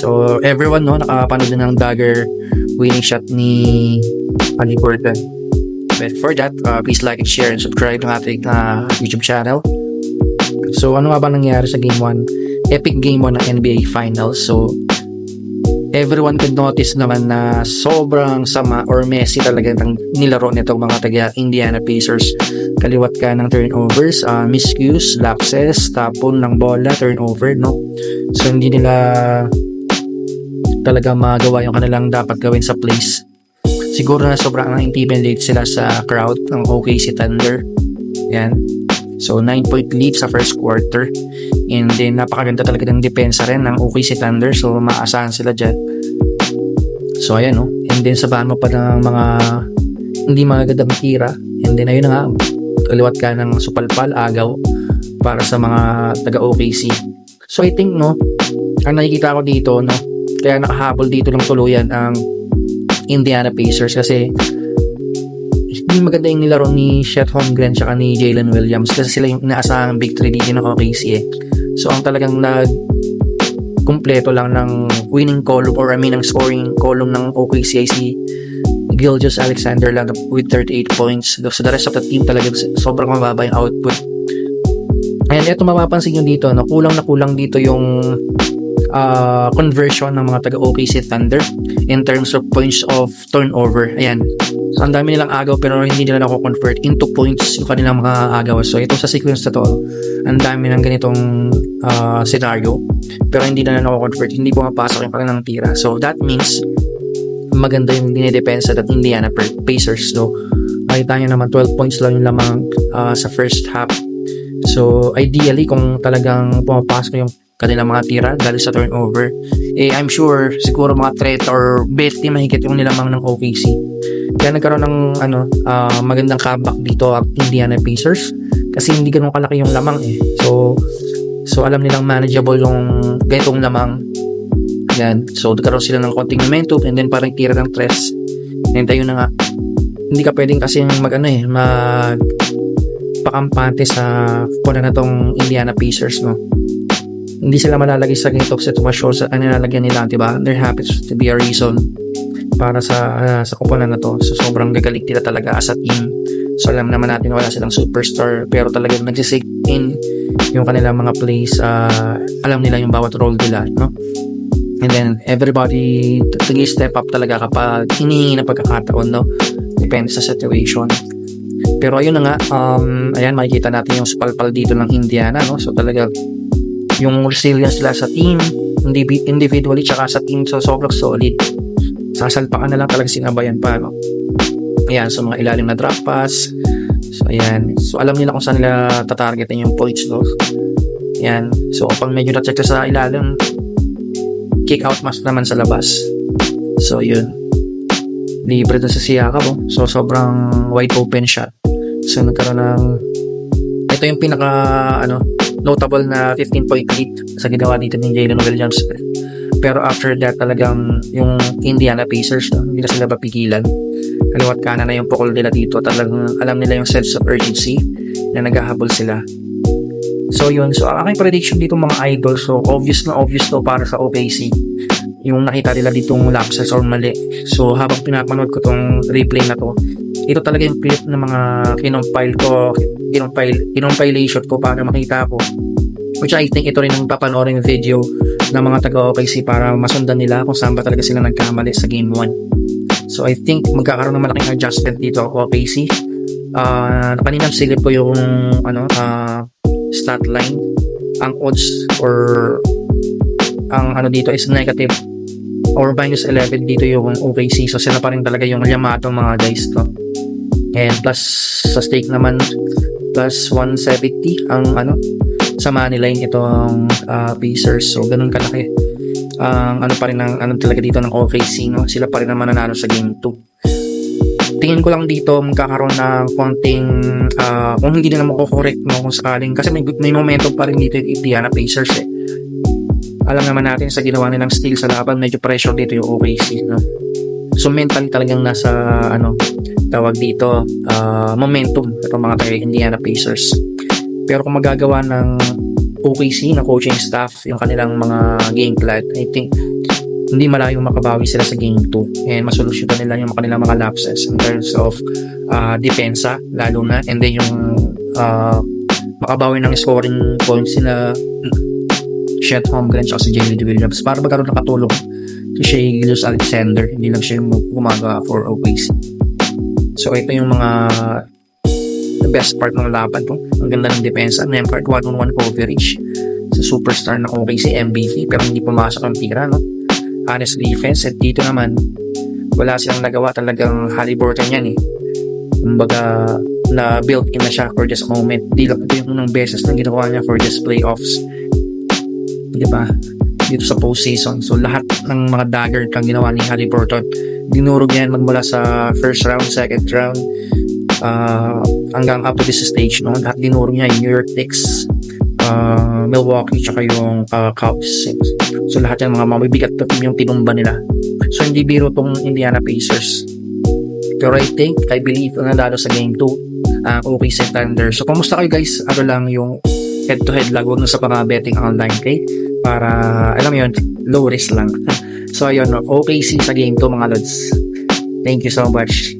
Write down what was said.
So everyone no nakapanood na ng dagger winning shot ni Haliburton. But for that, please like and share and subscribe ng ating YouTube channel. So ano nga ba nangyari sa Game 1? Epic Game 1 ng NBA Finals. So everyone could notice naman na sobrang sama or messy talaga ng nilaro nitong mga taga Indiana Pacers. Kaliwat ka ng turnovers, miscues, lapses, tapon ng bola, turnover, no? So hindi nila talaga magawa yung kanilang dapat gawin sa plays. Siguro na sobrang intimidate sila sa crowd ng OKC Thunder. Yan. So 9-point lead sa first quarter. And then napakaganda talaga ng depensa rin ng OKC Thunder. So maasahan sila dyan. So ayan no. And then sabahan mo pa ng mga hindi magagandang tira. And then ayun na nga. Kaliwat ka ng supalpal, agaw para sa mga taga OKC. So I think no. Ang nakikita ko dito no. Kaya nakahabol dito ng tuluyan ang Indiana Pacers kasi hindi maganda yung nilaro ni Chet Holmgren tsaka ni Jalen Williams kasi sila yung inaasahang big 3 dito ng OKC So ang talagang kumpleto lang ng winning column or ng scoring column ng OKC ay si Gilgeous-Alexander lang with 38 points. So the rest of the team talaga sobrang mababa yung output. And ito mapapansin nyo dito, no, kulang na kulang dito yung conversion ng mga taga OKC Thunder in terms of points of turnover. Ayan. So, ang dami nilang agaw pero hindi nila nako-convert into points yung kanilang mga agaw. So, ito sa sequence na to, ang dami ng ganitong scenario pero hindi nila nako-convert. Hindi pumapasok yung kanilang tira. So, that means maganda yung dinidepensa ng Indiana Pacers. So, makita nyo naman 12 points lang yung lamang sa first half. So, ideally, kung talagang pumapasok yung kanilang mga tira dahil sa turnover, I'm sure siguro mga threat or 20 mahigit yung nilamang ng OKC. Kaya nagkaroon ng magandang comeback dito ang Indiana Pacers kasi hindi ganun kalaki yung lamang So alam nilang manageable yung ganitong lamang. Yan. So nagkaroon sila ng konting momentum and then parang tira ng tres. And ayun na nga. Hindi ka pwedeng kasi pakampante sa kuna na tong Indiana Pacers, no? Hindi sila malalagay sa ganitong sitwasyon sa nilalagyan nila, diba? There happens to be a reason para sa kuponan na to. So sobrang gagaling nila talaga as a team. So alam naman natin wala silang superstar pero talagang nagsisig in yung kanilang mga plays. Alam nila yung bawat role nila, no? And then everybody step up talaga kapag hinihingi ng pagkakataon, no? Depende sa situation. Pero ayun na nga, ayan makikita natin yung supalpal dito ng Indiana, no? So talaga yung resilience nila sa team, individually tsaka sa team, so sobrang solid. Sasalpakan na lang talaga sinabayan pa, no? Ayan, so mga ilalim na drop pass. So ayan, so alam nila kung saan nila tatargetin yung points, no? Ayan, so kapag medyo na-check sa ilalim, kick out mas naman sa labas. So yun, libre na sa Siakam, oh. So sobrang wide open shot. So nagkaroon ng ito yung pinaka notable na 15-point lead sa ginawa dito ni Jalen Williams. Pero after that talagang yung Indiana Pacers, no, hindi na sila mapigilan. Kaliwat kanan na yung pukol nila dito. Talagang alam nila yung sense of urgency na naghahabol sila. So yun, so ang aking prediction dito mga idol, so obvious to para sa OKC yung nakita nila ditong lapses or mali. So habang pinapanood ko tong replay na to, ito talaga yung clip ng mga kinompilation ko para makita ko, which I think ito rin ang papanoorin video ng mga taga-OKC para masundan nila kung saan ba talaga sila nagkamali sa game 1. So I think magkakaroon ng malaking adjustment dito OKC. Kanina silip ko yung stat line. Ang odds or ang dito is negative or -11 dito yung OKC. So sila pa rin talaga yung yamatong mga guys to. And plus sa stake naman plus 170 ang sa money line itong Pacers. So ganun kalaki ang pa rin ng talaga dito ng OKC, no? Sila pa rin naman nanalo sa game 2. Tingin ko lang dito magkakaroon ng konting kung hindi na mako-correct, no, kung sakaling kasi may momentum pa rin dito yung Indiana Pacers Alam naman natin sa ginawa nilang steal sa laban, medyo pressure dito yung OKC, no? So mentally talagang nasa tawag dito momentum itong mga taga Indiana Pacers. Pero kung magagawa ng OKC na coaching staff, yung kanilang mga game plan, I think hindi malayong makabawi sila sa game 2 and masolusyonan nila yung kanilang mga lapses in terms of depensa lalo na, and then yung makabawi ng scoring points sila Chet Holmgren at si Jalen Williams para magkaroon ng katulong si Shai Gilgeous-Alexander, hindi lang siya yung gumagawa for OKC. So ito yung mga the best part ng laban po. Ang ganda ng depensa, Nembhard 1-on-1 coverage sa superstar ng OKC MVP pero hindi pumasok ang tira, no? Honest defense, at dito naman wala silang nagawa, talagang Haliburton yan eh. Kumbaga na built in na siya for this moment. Di lang ito yung unang beses na ginawa niya for this playoffs, diba, dito sa postseason. So lahat ng mga dagger kang ginawa ni Haliburton, dinurog yan magmula sa first round, second round, hanggang up to this stage, no? Lahat dinurog niya, yung New York Knicks, Milwaukee, tsaka yung Cavs. So lahat yan mga mabibigat na team yung tinumba nila. So hindi biro tong Indiana Pacers. Pero I believe na nanalo sa game 2 OKC Thunder. So kumusta kayo guys? Ano lang yung head-to-head lag, huwag na sa mga betting online kay para alam mo yun, low risk lang. So ayun, OKC sa game 2 mga lods. Thank you so much.